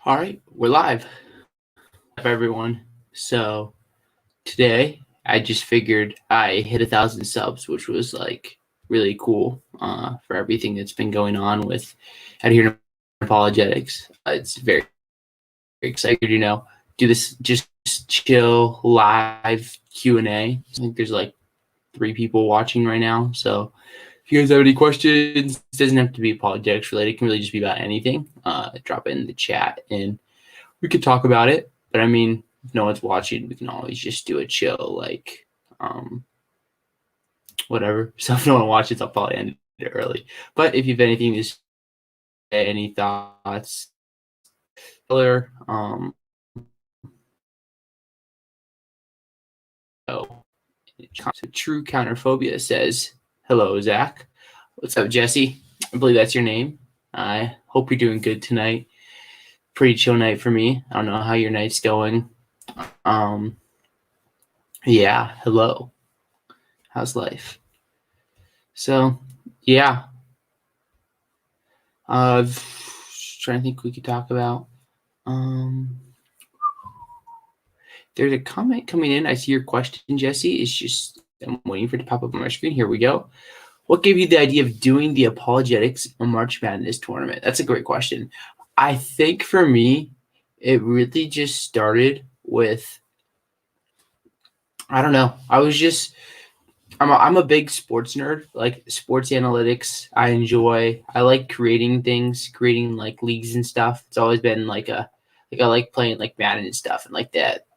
All right, we're live, everyone. So today, I just figured I hit 1,000 subs, which was like really cool for everything that's been going on with Adherent Apologetics. It's very, very excited, do this just chill live Q&A. I think there's like 3 people watching right now, so if you guys have any questions, it doesn't have to be apologetics related. It can really just be about anything. Drop it in the chat and we could talk about it. But I mean, if no one's watching, we can always just do a chill, like, whatever. So if no one watches, I'll probably end it early. But if you have anything to say, any thoughts, so True Counterphobia says, hello, Zach. What's up, Jesse? I believe that's your name. I hope you're doing good tonight. Pretty chill night for me. I don't know how your night's going. Yeah, hello. How's life? So, yeah. Trying to think we could talk about. There's a comment coming in. I see your question, Jesse. It's just I'm waiting for it to pop up on my screen. Here we go. What gave you the idea of doing the Apologetics March Madness tournament? That's a great question. I think for me, it really just started with, I don't know. I'm a big sports nerd, like sports analytics. I like creating things, creating like leagues and stuff. It's always been like I like playing like Madden and stuff and like that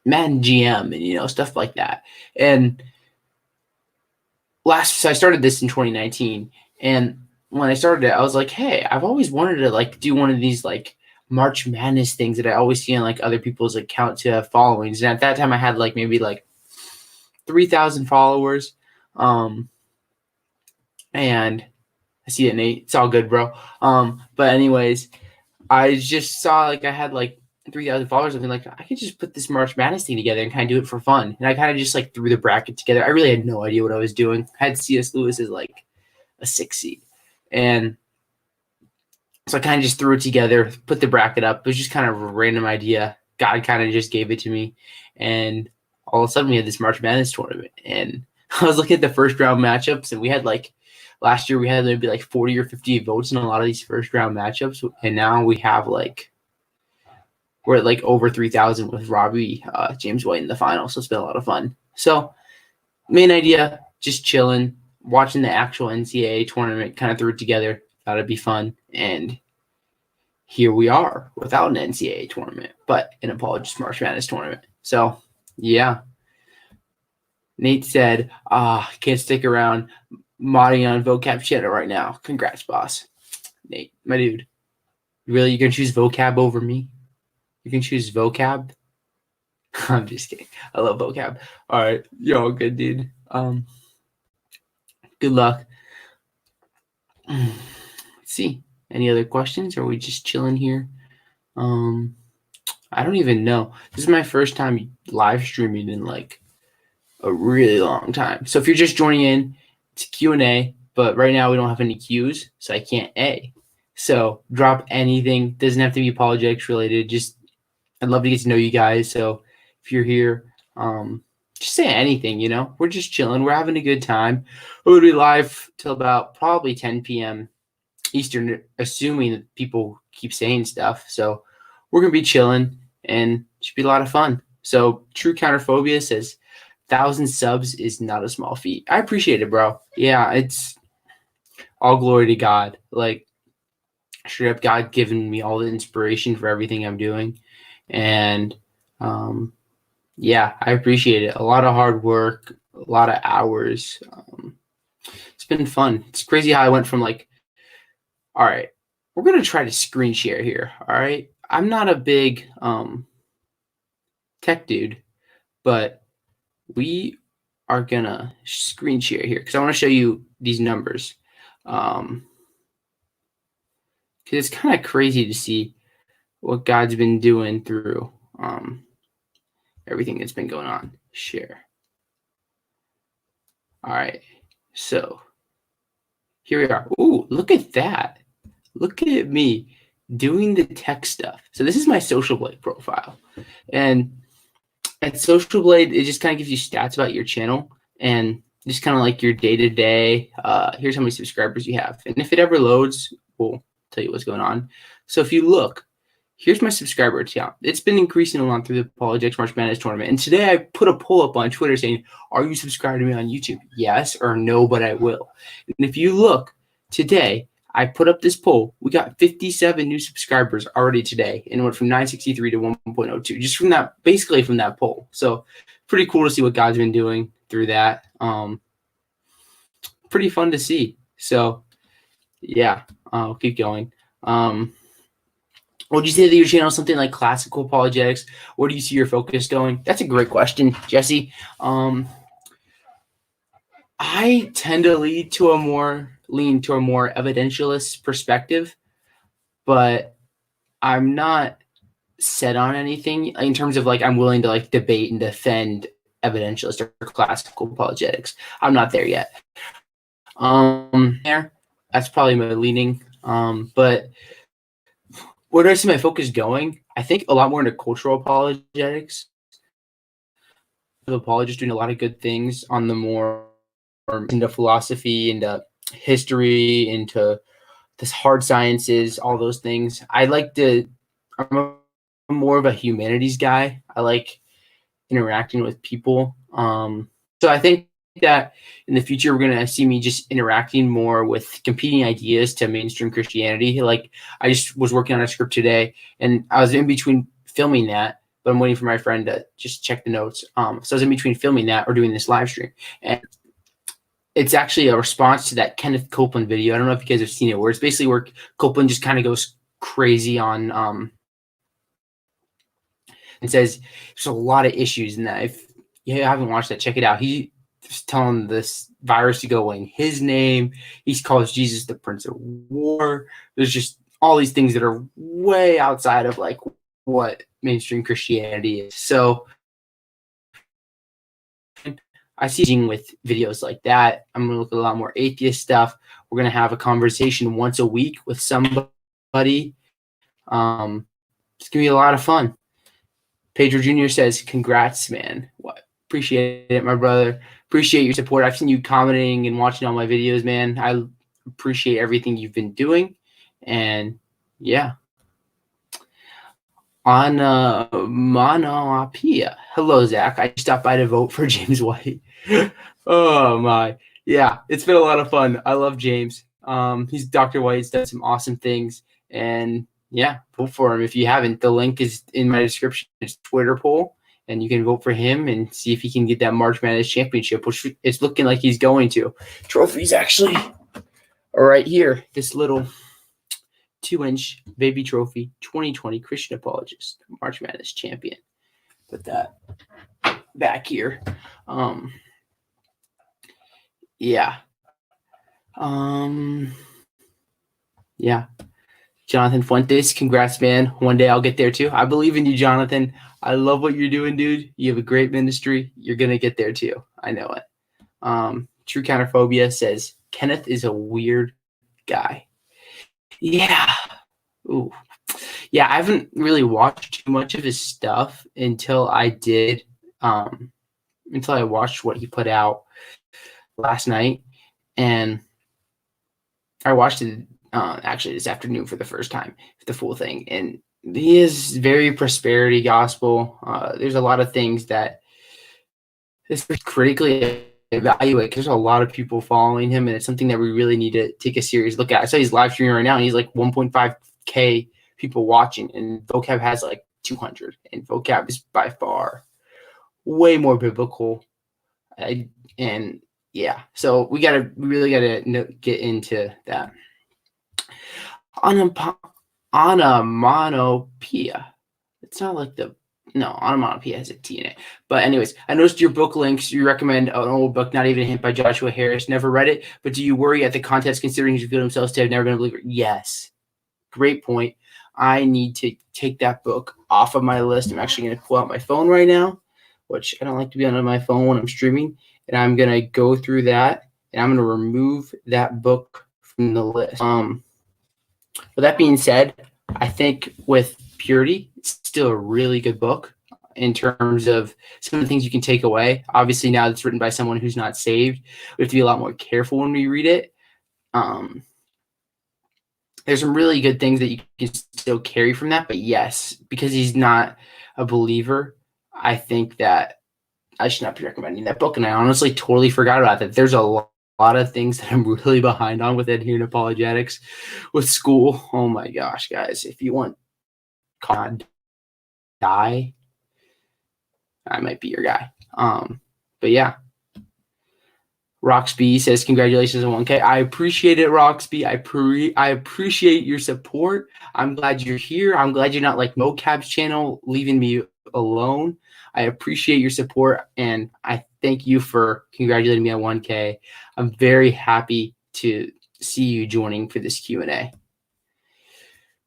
Madden GM and stuff like that. And so I started this in 2019, and when I started it, I was like, hey, I've always wanted to like do one of these like March Madness things that I always see on like other people's account to have followings. And at that time I had like maybe like 3,000 followers. And I see it, Nate. It's all good, bro. But anyways, I just saw like I had like 3,000 followers. I've been like, I could just put this March Madness thing together and kind of do it for fun. And I kind of just like threw the bracket together. I really had no idea what I was doing. I had C.S. Lewis as like a 6 seed. And so I kind of just threw it together, put the bracket up. It was just kind of a random idea. God kind of just gave it to me. And all of a sudden we had this March Madness tournament. And I was looking at the first round matchups, and we had like last year we had maybe like 40 or 50 votes in a lot of these first round matchups. And now we have like, we're at like over 3,000 with Robbie James White in the final. So it's been a lot of fun. So main idea, just chilling, watching the actual NCAA tournament, kind of threw it together. Thought it'd be fun. And here we are without an NCAA tournament, but an Apologist March Madness tournament. So, yeah. Nate said, can't stick around modding on vocab channel right now. Congrats, boss. Nate, my dude. Really, you can choose vocab over me? You can choose vocab? I'm just kidding. I love vocab. All right. You're all good, dude. Good luck. Let's see. Any other questions? Or are we just chilling here? I don't even know. This is my first time live streaming in like a really long time. So if you're just joining in, it's Q&A, but right now we don't have any Qs, so I can't A. So drop anything. Doesn't have to be apologetics related. Just I'd love to get to know you guys. So if you're here, just say anything, We're just chilling. We're having a good time. We'll be live till about probably 10 p.m. Eastern, assuming that people keep saying stuff. So we're going to be chilling, and it should be a lot of fun. So True Counterphobia says 1,000 subs is not a small feat. I appreciate it, bro. Yeah, it's all glory to God. Like, straight up God giving me all the inspiration for everything I'm doing. And yeah, I appreciate it. A lot of hard work, a lot of hours. It's been fun. It's crazy how I went from like, all right, we're going to try to screen share here. All right. I'm not a big tech dude, but we are going to screen share here because I want to show you these numbers. Because it's kind of crazy to see what God's been doing through everything that's been going on. Share. All right. So here we are. Ooh, look at that. Look at me doing the tech stuff. So this is my Social Blade profile. And at Social Blade, it just kind of gives you stats about your channel and just kind of like your day-to-day. Here's how many subscribers you have. And if it ever loads, we'll tell you what's going on. So if you look, here's my subscriber count. It's been increasing a lot through the Apologetics March Madness tournament. And today I put a poll up on Twitter saying, are you subscribed to me on YouTube? Yes or no, but I will. And if you look today, I put up this poll. We got 57 new subscribers already today and went from 963 to 1.02 just from that, basically from that poll. So pretty cool to see what God's been doing through that. Pretty fun to see. So yeah, I'll keep going. Would you say that your channel is something like classical apologetics? Where do you see your focus going? That's a great question, Jesse. I tend to lean to a more evidentialist perspective, but I'm not set on anything in terms of like I'm willing to like debate and defend evidentialist or classical apologetics. I'm not there yet. That's probably my leaning. But where do I see my focus going? I think a lot more into cultural apologetics. The apologists doing a lot of good things on the more into philosophy, into history, into this hard sciences, all those things. I'm more of a humanities guy. I like interacting with people. So I think that in the future, we're going to see me just interacting more with competing ideas to mainstream Christianity. Like I just was working on a script today and I was in between filming that, but I'm waiting for my friend to just check the notes. So I was in between filming that or doing this live stream. And it's actually a response to that Kenneth Copeland video. I don't know if you guys have seen it, where it's basically where Copeland just kind of goes crazy on and says there's a lot of issues in that. If you haven't watched that, check it out. He's telling this virus to go away in his name. He calls Jesus the Prince of War. There's just all these things that are way outside of like what mainstream Christianity is. So I see with videos like that. I'm going to look at a lot more atheist stuff. We're going to have a conversation once a week with somebody. It's going to be a lot of fun. Pedro Jr. says, congrats, man. What? Appreciate it, my brother. Appreciate your support. I've seen you commenting and watching all my videos, man. I appreciate everything you've been doing. And yeah. On Monoapia. Hello, Zach. I stopped by to vote for James White. Oh, my. Yeah, it's been a lot of fun. I love James. He's Dr. White's done some awesome things. And yeah, vote for him if you haven't. The link is in my description. It's Twitter poll, and you can vote for him and see if he can get that March Madness championship, which it's looking like he's going to. Trophy's actually right here. This little 2-inch baby trophy, 2020 Christian Apologist, March Madness champion. Put that back here. Yeah. Yeah. Jonathan Fuentes, congrats, man. One day I'll get there too. I believe in you, Jonathan. I love what you're doing, dude. You have a great ministry. You're going to get there too. I know it. True Counterphobia says, Kenneth is a weird guy. Yeah. Ooh. Yeah, I haven't really watched too much of his stuff until I watched what he put out last night. And I watched it actually this afternoon for the first time, the full thing. And he is very prosperity gospel. There's a lot of things that is critically evaluate. There's a lot of people following him, and it's something that we really need to take a serious look at. I saw he's live streaming right now, and he's like 1.5K people watching, and Vocab has like 200, and Vocab is by far way more biblical. And yeah, so we really gotta get into that. Onomatopoeia. It's not like onomatopoeia has a T in it. But anyways, I noticed your book links. You recommend an old book, Not Even a Hint by Joshua Harris. Never read it, but do you worry at the contents considering he's revealed himself to have never been a believer? Yes. Great point. I need to take that book off of my list. I'm actually going to pull out my phone right now, which I don't like to be on my phone when I'm streaming. And I'm going to go through that, and I'm going to remove that book from the list. With that being said, I think with Purity, it's still a really good book in terms of some of the things you can take away. Obviously, now it's written by someone who's not saved. We have to be a lot more careful when we read it. There's some really good things that you can still carry from that. But yes, because he's not a believer, I think that I should not be recommending that book. And I honestly totally forgot about that. There's a lot of things that I'm really behind on with adherent apologetics with school. Oh my gosh, guys. If you want God die, I might be your guy. But yeah. Roxby says, congratulations on 1K. I appreciate it, Roxby. I appreciate your support. I'm glad you're here. I'm glad you're not like Mocap's channel, leaving me alone. I appreciate your support, and I thank you for congratulating me on 1K. I'm very happy to see you joining for this Q&A.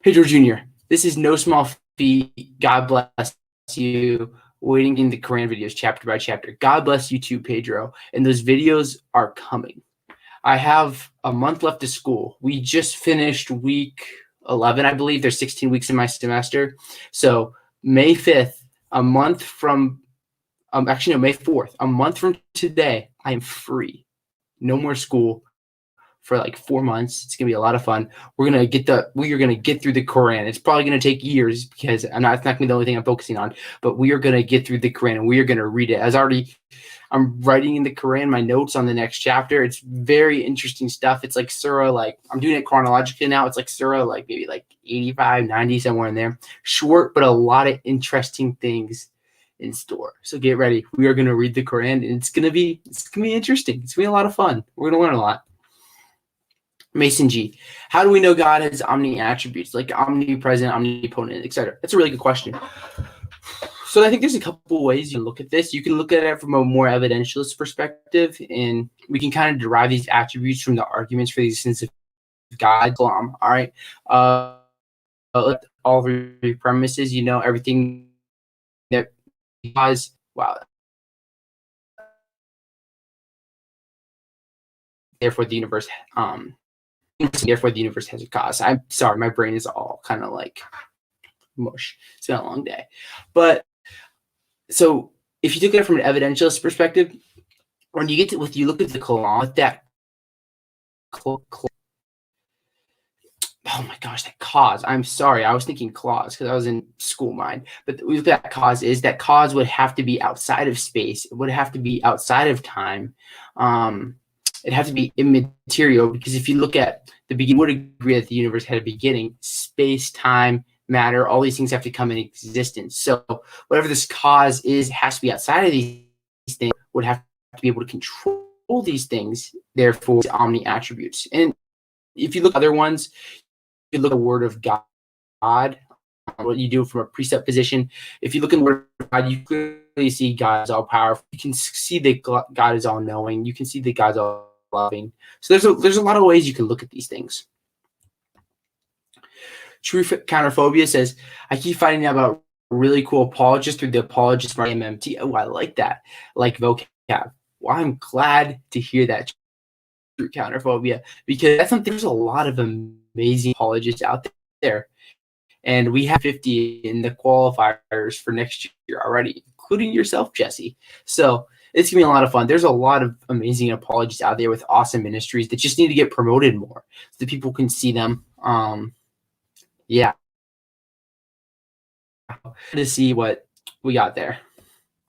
Pedro Jr., this is no small feat. God bless you. Waiting in the Quran videos chapter by chapter. God bless you too, Pedro. And those videos are coming. I have a month left of school. We just finished week 11, I believe. There's 16 weeks in my semester. So May 5th, a month from, actually no, May 4th, a month from today, I am free. No more school for like 4 months. It's gonna be a lot of fun. We are gonna get through the Quran. It's probably gonna take years because it's not gonna be the only thing I'm focusing on, but we are gonna get through the Quran and we are gonna read it. I'm writing in the Quran my notes on the next chapter. It's very interesting stuff. It's like surah, like I'm doing it chronologically now. It's like surah, like maybe like 85, 90, somewhere in there. Short, but a lot of interesting things in store. So get ready. We are gonna read the Quran, and it's gonna be interesting. It's gonna be a lot of fun. We're gonna learn a lot. Mason G, how do we know God has omni attributes like omnipresent, omnipotent, etc.? That's a really good question. So I think there's a couple ways you can look at this. You can look at it from a more evidentialist perspective, and we can kind of derive these attributes from the arguments for the existence of God. All right. All three premises, everything that cause. Wow. Therefore, the universe. Therefore, the universe has a cause. I'm sorry, my brain is all kind of like mush. It's been a long day. But so if you look at it from an evidentialist perspective, when you look at the Quran with that, oh my gosh, that cause. I'm sorry, I was thinking clause because I was in school mind. But we look at that cause would have to be outside of space. It would have to be outside of time. It has to be immaterial, because if you look at the beginning, you would agree that the universe had a beginning. Space, time, matter, all these things have to come in existence. So whatever this cause is, has to be outside of these things, would have to be able to control these things, therefore omni attributes. And if you look at other ones, you look at the word of God, what you do from a precept position. If you look in the word of God, you clearly see God is all powerful. You can see that God is all knowing. You can see that God's all loving. So there's a lot of ways you can look at these things. True Counterphobia says, I keep finding out about really cool apologists through the Apologist MMT. Oh, I like that. Like vocab. Well, I'm glad to hear that, True Counterphobia, because that's something. There's a lot of amazing apologists out there. And we have 50 in the qualifiers for next year already, including yourself, Jesse. So it's going to be a lot of fun. There's a lot of amazing apologists out there with awesome ministries that just need to get promoted more so that people can see them. Yeah. To see what we got there.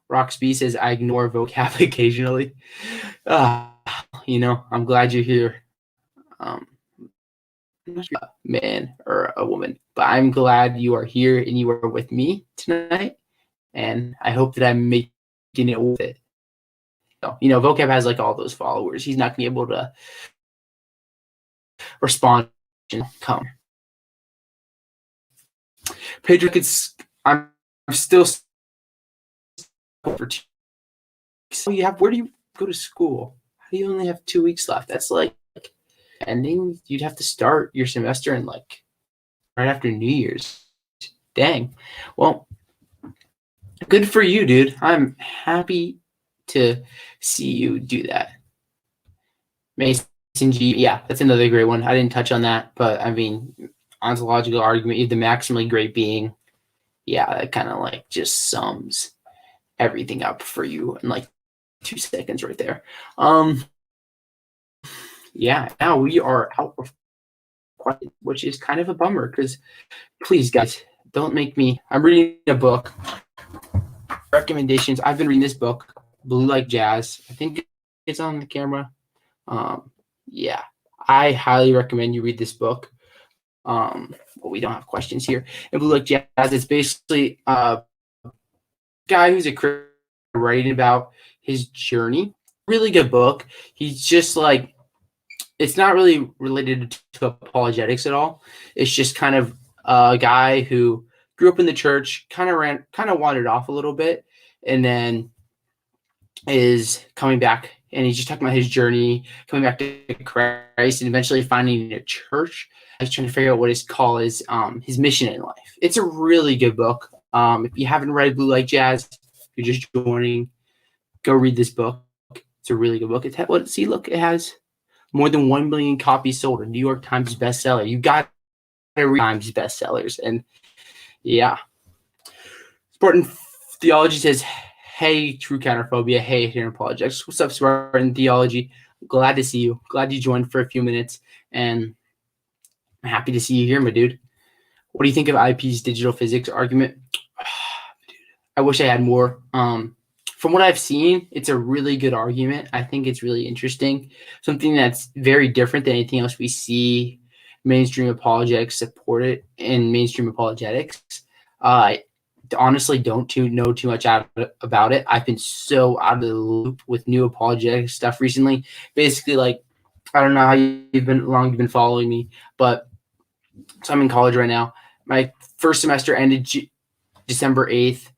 Roxby says, I ignore vocab occasionally. I'm glad you're here. I'm not sure a man or a woman, but I'm glad you are here and you are with me tonight. And I hope that I'm making it worth it. So, vocab has like all those followers. He's not going to be able to respond and come. Pedro, I'm still for 2 weeks. Where do you go to school? How do you only have 2 weeks left? That's like ending. You'd have to start your semester in like right after New Year's. Dang. Well, good for you, dude. I'm happy to see you do that. Mason G, yeah, that's another great one. I didn't touch on that, but I mean, ontological argument, you have the maximally great being. Yeah, that kind of like just sums everything up for you in like 2 seconds right there. Yeah, now we are out of questions, which is kind of a bummer because please, guys, don't make me. I'm reading a book. Recommendations. I've been reading this book, Blue Like Jazz. I think it's on the camera. Yeah, I highly recommend you read this book. Well, we don't have questions here. And Blue Like Jazz, it's basically a guy who's a Christian writing about his journey. Really good book. He's just like, it's not really related to apologetics at all. It's just kind of a guy who grew up in the church, kind of wandered off a little bit, and then is coming back, and he's just talking about his journey coming back to Christ and eventually finding a church. He's trying to figure out what his call is, his mission in life. It's a really good book. If you haven't read Blue Like Jazz, if you're just joining, go read this book. It's a really good book. It has more than 1 million copies sold, a New York Times bestseller. You got to read Times bestsellers. And yeah. Spartan Theology says, hey, True Counterphobia. Hey, Hidden Apologetics. What's up, Spartan Theology? Glad to see you. Glad you joined for a few minutes. And I'm happy to see you here, my dude. What do you think of IP's digital physics argument? I wish I had more. From what I've seen, it's a really good argument. I think it's really interesting. Something that's very different than anything else we see mainstream apologetics support it in mainstream apologetics. I honestly don't know too much about it. I've been so out of the loop with new apologetic stuff recently. Basically, like, I don't know how long you've been following me, but so I'm in college right now. My first semester ended December 8th.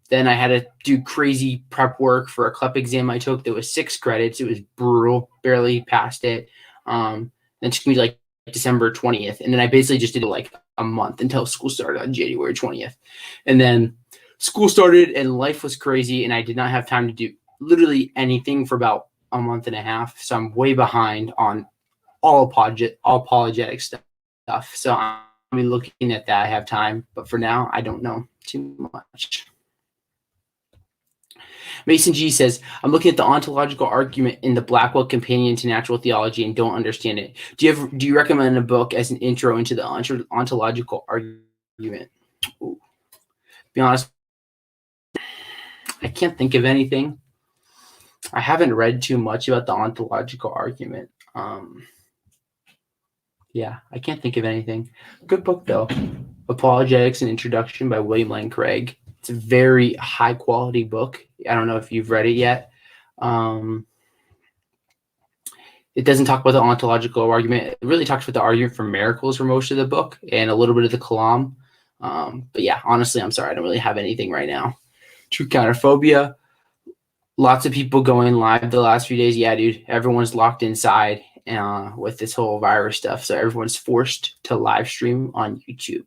Then I had to do crazy prep work for a CLEP exam I took that was 6 credits. It was brutal, barely passed it. Then it took me like December 20th. And then I basically just did like a month until school started on January 20th. And then school started and life was crazy and I did not have time to do literally anything for about a month and a half. So I'm way behind on all apologetic stuff. So I'm looking at that. I have time, but for now, I don't know too much. Mason G says, I'm looking at the ontological argument in the Blackwell Companion to Natural Theology and don't understand it. Do you recommend a book as an intro into the ontological argument? Ooh. Be honest, I can't think of anything. I haven't read too much about the ontological argument. Yeah, I can't think of anything. Good book, though. Apologetics and Introduction by William Lane Craig. It's a very high quality book. I don't know if you've read it yet. It doesn't talk about the ontological argument. It really talks about the argument for miracles for most of the book and a little bit of the Kalam. But yeah, honestly, I'm sorry. I don't really have anything right now. True Counterphobia. Lots of people going live the last few days. Yeah, dude, everyone's locked inside with this whole virus stuff. So everyone's forced to live stream on YouTube,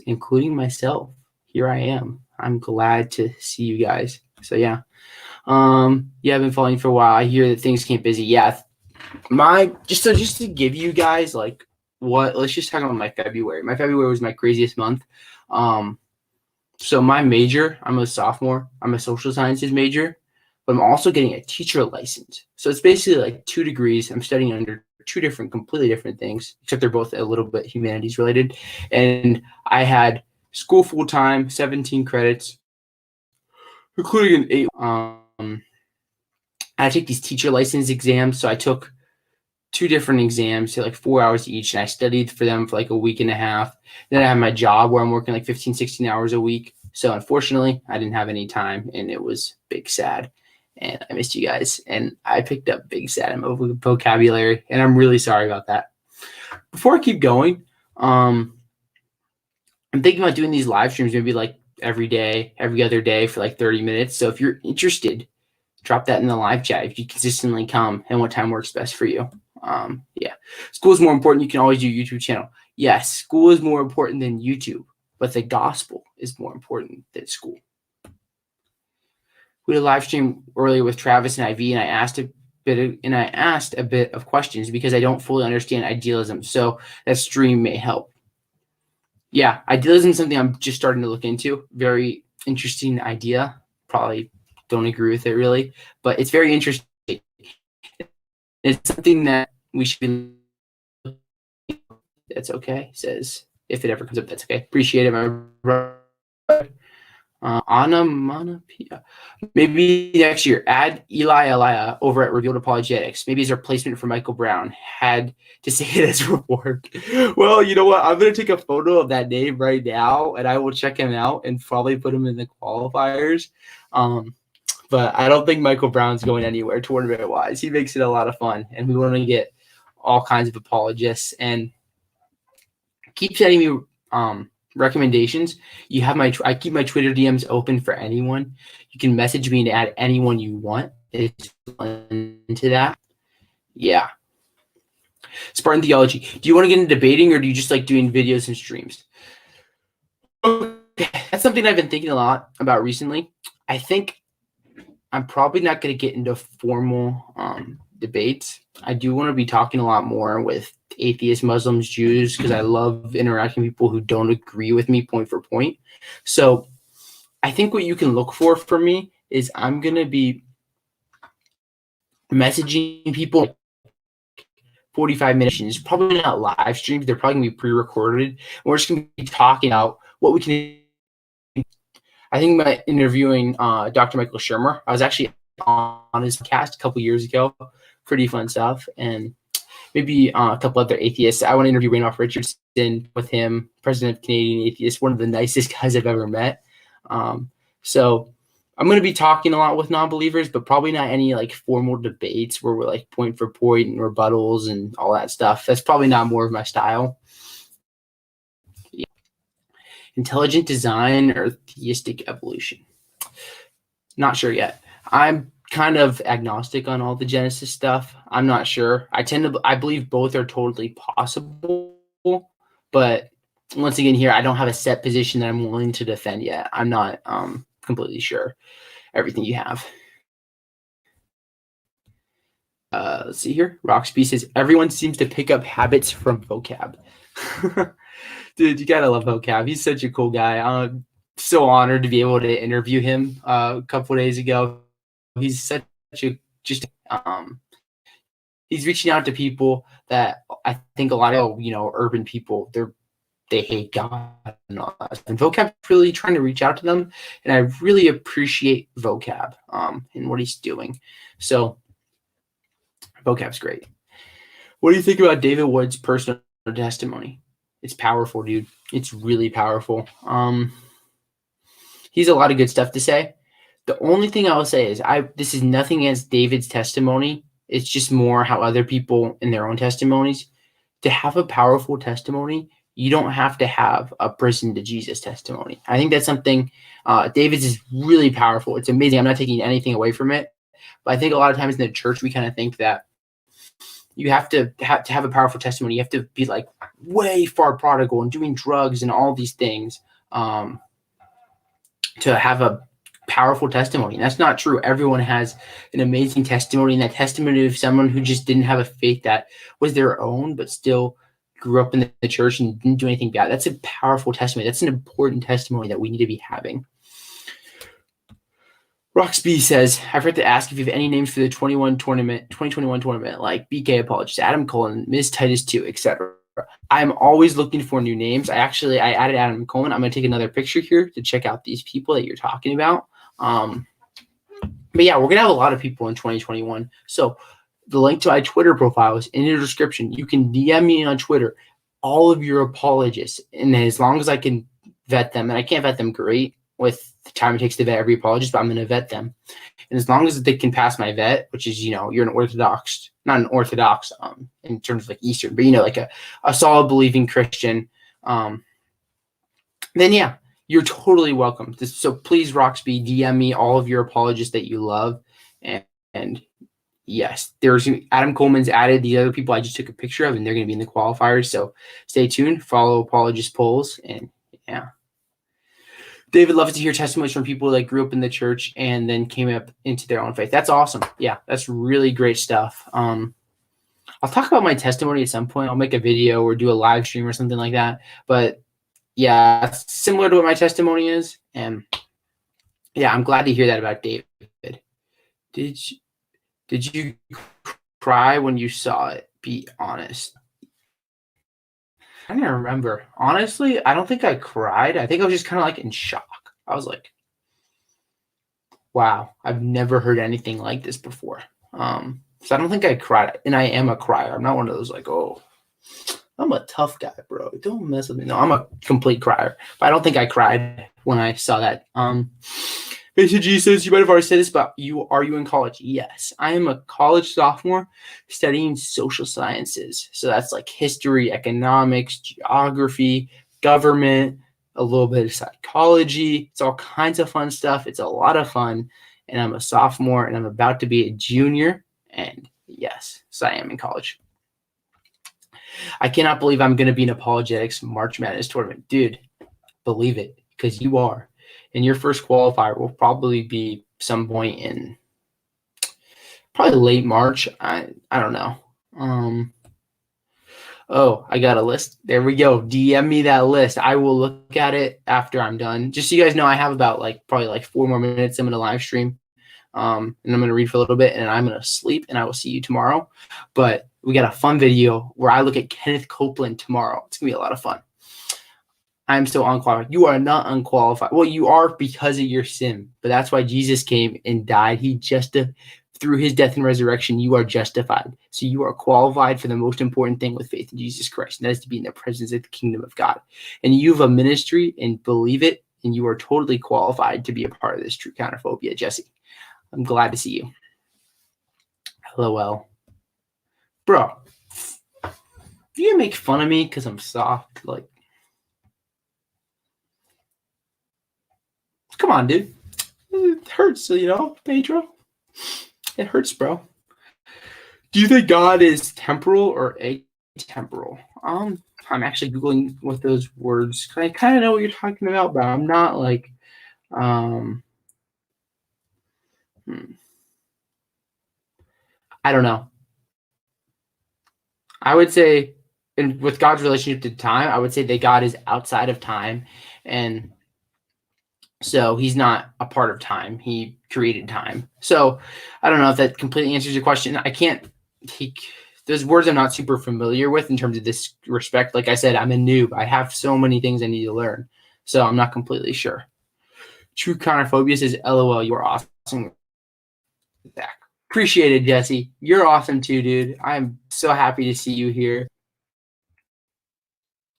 including myself. Here I am. I'm glad to see you guys. So yeah. I've been following for a while. I hear that things get busy. Yeah. Just to give you guys like let's just talk about my February. My February was my craziest month. So my major, I'm a sophomore. I'm a social sciences major, but I'm also getting a teacher license. So it's basically like 2 degrees. I'm studying under 2 completely different things, except they're both a little bit humanities related. And I had school full time, 17 credits, including an 8. I take these teacher license exams. So I took 2 different exams, so like 4 hours each, and I studied for them for like a week and a half. Then I have my job where I'm working like 15, 16 hours a week. So unfortunately, I didn't have any time, and it was big sad. And I missed you guys. And I picked up big sad in my vocabulary, and I'm really sorry about that. Before I keep going, I'm thinking about doing these live streams maybe like every day, every other day for like 30 minutes. So if you're interested, drop that in the live chat if you consistently come and what time works best for you. Yeah. School is more important. You can always do YouTube channel. Yes, school is more important than YouTube, but the gospel is more important than school. We had a live stream earlier with Travis and IV, and I asked and I asked a bit of questions because I don't fully understand idealism. So that stream may help. Yeah, idealism is something I'm just starting to look into. Very interesting idea. Probably don't agree with it really, but it's very interesting. It's something that we should be. That's okay. Says if it ever comes up, that's okay. Appreciate it, my brother. Onomatopoeia. Maybe next year, add Eli Elia over at Revealed Apologetics. Maybe his replacement for Michael Brown. Had to say it as report. Well, you know what? I'm going to take a photo of that name right now, and I will check him out and probably put him in the qualifiers. But I don't think Michael Brown's going anywhere tournament-wise. He makes it a lot of fun, and we want to get all kinds of apologists. And keep sending me recommendations. You have I keep my Twitter DMs open for anyone. You can message me to add anyone you want into that. Yeah. Spartan Theology. Do you want to get into debating, or do you just like doing videos and streams? Okay. That's something I've been thinking a lot about recently. I think I'm probably not going to get into formal debates. I do want to be talking a lot more with atheists, Muslims, Jews, because I love interacting with people who don't agree with me point for point. So I think what you can look for me is I'm going to be messaging people 45 minutes. It's probably not live streams. They're probably going to be pre-recorded. We're just going to be talking about what we can. I think by interviewing Dr. Michael Shermer, I was actually on his podcast a couple years ago. Pretty fun stuff. And maybe a couple other atheists. I want to interview Randolph Richardson with him, president of Canadian Atheists, one of the nicest guys I've ever met. So I'm going to be talking a lot with non-believers, but probably not any like formal debates where we're like point for point and rebuttals and all that stuff. That's probably not more of my style. Yeah. Intelligent design or theistic evolution? Not sure yet. I'm kind of agnostic on all the Genesis stuff. I'm not sure. I believe both are totally possible, but once again here, I don't have a set position that I'm willing to defend yet. I'm not completely sure everything you have. Let's see here. Roxby says, everyone seems to pick up habits from vocab. Dude, you gotta love vocab. He's such a cool guy. I'm so honored to be able to interview him a couple of days ago. He's such a he's reaching out to people that I think a lot of urban people they hate God and all that. And vocab's really trying to reach out to them, and I really appreciate vocab and what he's doing. So vocab's great. What do you think about David Wood's personal testimony? It's powerful, dude. It's really powerful. He's a lot of good stuff to say. The only thing I will say is this is nothing against David's testimony. It's just more how other people in their own testimonies. To have a powerful testimony, you don't have to have a prison to Jesus testimony. I think that's something David's is really powerful. It's amazing. I'm not taking anything away from it. But I think a lot of times in the church, we kind of think that you have to have a powerful testimony. You have to be like way far prodigal and doing drugs and all these things to have a powerful testimony. And that's not true. Everyone has an amazing testimony, and that testimony of someone who just didn't have a faith that was their own, but still grew up in the church and didn't do anything bad. That's a powerful testimony. That's an important testimony that we need to be having. Roxby says, I forgot to ask if you have any names for the 2021 tournament, like BK Apologist, Adam Cullen, Ms. Titus 2, etc. I'm always looking for new names. I added Adam Cullen. I'm going to take another picture here to check out these people that you're talking about. But yeah, we're going to have a lot of people in 2021. So the link to my Twitter profile is in the description. You can DM me on Twitter, all of your apologists. And as long as I can vet them, and I can't vet them great with the time it takes to vet every apologist, but I'm going to vet them. And as long as they can pass my vet, which is, you're an Orthodox, not an Orthodox in terms of like Eastern, but, like a solid believing Christian, then yeah, you're totally welcome. So please, Roxby, DM me all of your apologists that you love. And yes, there's Adam Coleman's added the other people I just took a picture of, and they're going to be in the qualifiers. So stay tuned, follow apologist polls, and yeah. David loves to hear testimonies from people that grew up in the church and then came up into their own faith. That's awesome. Yeah, that's really great stuff. I'll talk about my testimony at some point. I'll make a video or do a live stream or something like that. But yeah, it's similar to what my testimony is. And yeah, I'm glad to hear that about David. Did you cry when you saw it? Be honest. I don't remember. Honestly, I don't think I cried. I think I was just kind of like in shock. I was like, wow, I've never heard anything like this before. So I don't think I cried. And I am a crier. I'm not one of those like, oh, I'm a tough guy, bro. Don't mess with me. No, I'm a complete crier. But I don't think I cried when I saw that. BCG says, you might have already said this, but are you in college? Yes. I am a college sophomore studying social sciences. So that's like history, economics, geography, government, a little bit of psychology. It's all kinds of fun stuff. It's a lot of fun. And I'm a sophomore and I'm about to be a junior. And yes, so I am in college. I cannot believe I'm going to be in apologetics March Madness tournament. Dude, believe it, because you are. And your first qualifier will probably be some point in probably late March. I don't know. Oh, I got a list. There we go. DM me that list. I will look at it after I'm done. Just so you guys know, I have about probably 4 more minutes. I'm going to live stream. And I'm going to read for a little bit, and I'm going to sleep, and I will see you tomorrow. But we got a fun video where I look at Kenneth Copeland tomorrow. It's going to be a lot of fun. I'm still unqualified. You are not unqualified. Well, you are because of your sin, but that's why Jesus came and died. Through his death and resurrection, you are justified. So you are qualified for the most important thing with faith in Jesus Christ, and that is to be in the presence of the kingdom of God. And you have a ministry and believe it, and you are totally qualified to be a part of this True Counterphobia, Jesse. I'm glad to see you. LOL. Bro, you make fun of me because I'm soft. Come on, dude. It hurts, Pedro. It hurts, bro. Do you think God is temporal or atemporal? I'm actually Googling what those words, because I kind of know what you're talking about, but I'm not I don't know. I would say, and with God's relationship to time, I would say that God is outside of time, and so he's not a part of time. He created time. So I don't know if that completely answers your question. Those words I'm not super familiar with in terms of this respect. Like I said, I'm a noob. I have so many things I need to learn. So I'm not completely sure. True Counterphobia says, LOL, you're awesome. Zach. Appreciate it, Jesse. You're awesome too, dude. I'm so happy to see you here.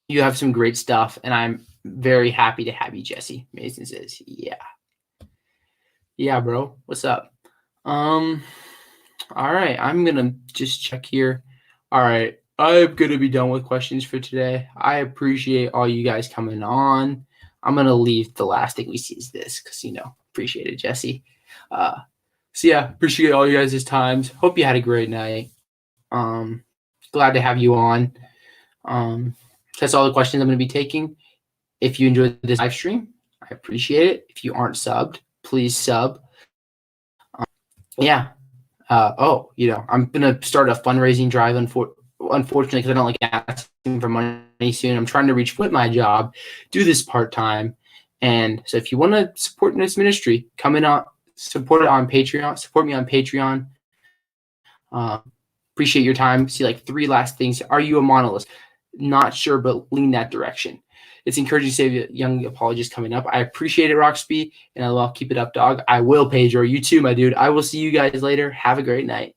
You have some great stuff, and I'm very happy to have you, Jesse. Mason says, yeah. Yeah, bro. What's up? All right. I'm going to just check here. All right. I'm going to be done with questions for today. I appreciate all you guys coming on. I'm going to leave the last thing we see is this because, appreciate it, Jesse. So, yeah, appreciate all you guys' times. Hope you had a great night. Glad to have you on. That's all the questions I'm going to be taking. If you enjoyed this live stream, I appreciate it. If you aren't subbed, please sub. Yeah. I'm going to start a fundraising drive, unfortunately, because I don't like asking for money soon. I'm trying to quit my job, do this part-time. And so if you want to support this ministry, come in on, support it on Patreon, support me on Patreon. Appreciate your time. See 3 last things. Are you a monolith? Not sure, but lean that direction. It's encouraging to save young apologists coming up. I appreciate it, Roxby, and I'll keep it up, dog. I will, Pedro. You too, my dude. I will see you guys later. Have a great night.